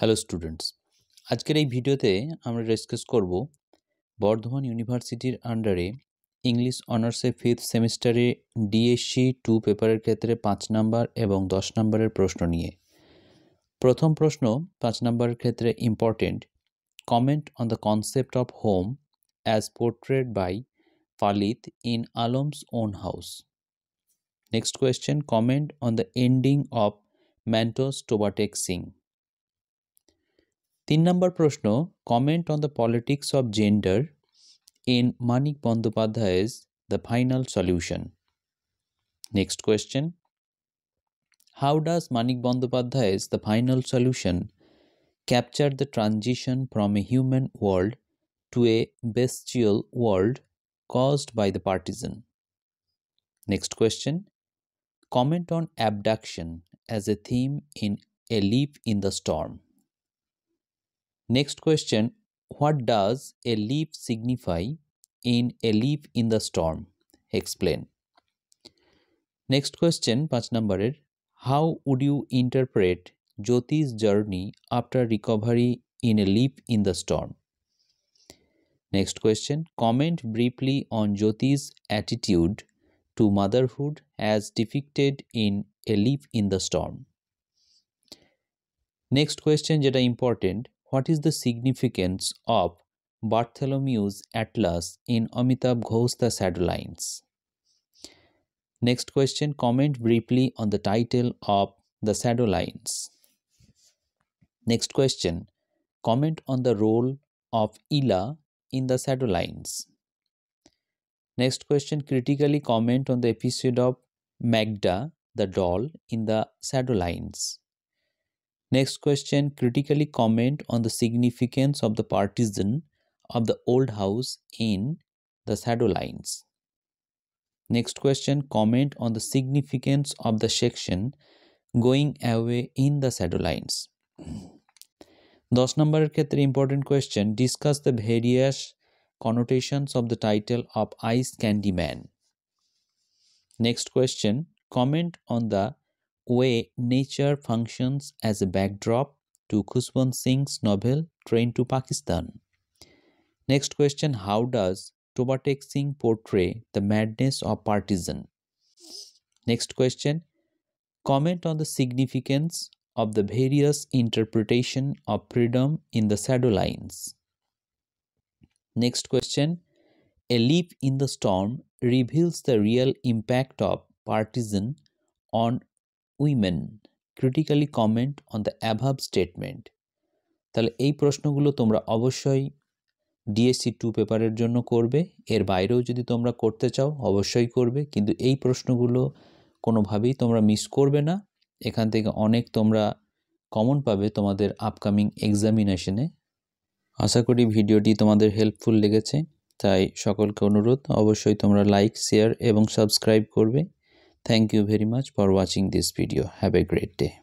Hello students, আজকের এই ভিডিওতে আমরা ডিসকাস করব বর্ধমান ইউনিভার্সিটির আন্ডারে ইংলিশ অনার্সে 5th সেমিস্টারে ডিএসসি 2 পেপারের ক্ষেত্রে 5 নাম্বার এবং 10 নাম্বারের প্রশ্ন নিয়ে। প্রথম প্রশ্ন 5 নাম্বারের ক্ষেত্রে important, comment on the concept of home as পোর্ট্রেড by ফালিত in Alam's on house. Next question, comment on the ending of ম্যান্টোস Toba Tek Singh. 3 নম্বর প্রশ্ন, comment on the politics of gender in Manik বন্দ্যোপাধ্যায়'s the final solution. Next question, how does Manik বন্দ্যোপাধ্যায়'s the final solution capture the transition from a human world to A বেস্টিয়াল world caused by the partisan? Next question, comment on abduction as a theme in A Leaf in the Storm. Next question, what does a leaf signify in A Leaf in the Storm? Explain. Next question, 5 numberer, how would you interpret Jyoti's journey after recovery in A Leaf in the Storm? Next question, comment briefly on Jyoti's attitude to motherhood as depicted in A Leaf in the Storm. Next question, jeta important, what is the significance of Bartholomew's Atlas in Amitabh Ghosh The Shadow Lines? Next question, comment briefly on the title of The Shadow Lines. Next question, comment on the role of Ila in The Shadow Lines. Next question, critically comment on the episode of Magda the doll in The Shadow Lines. Next question, critically comment on the significance of the partisan of the old house in The Shadow Lines. Next question, comment on the significance of the section going away in The Shadow Lines. 10 নম্বরের ক্ষেত্রে important question, discuss the various connotations of the title of Ice Candy Man. Next question, comment on the way nature functions as a backdrop to Khushwant Singh's novel Train to Pakistan. Next question, how does Tobatek Singh portray the madness of partisan? Next question, comment on the significance of the various interpretation of freedom in The Shadow Lines. Next question, A Leaf in the Storm reveals the real impact of partisan on women. Critically comment on the above statement. তাহলে এই প্রশ্নগুলো তোমরা অবশ্যই DSC 2 পেপারের জন্য করবে, এর বাইরেও যদি তোমরা করতে চাও অবশ্যই করবে, কিন্তু এই প্রশ্নগুলো কোনোভাবেই তোমরা মিস করবে না। এখান থেকে অনেক তোমরা কমন পাবে তোমাদের আপকামিং এক্সামিনেশনে। আশা করি ভিডিওটি তোমাদের হেল্পফুল লেগেছে, তাই সকলকে অনুরোধ অবশ্যই তোমরা লাইক, শেয়ার এবং সাবস্ক্রাইব করবে। Thank you very much for watching this video. Have a great day.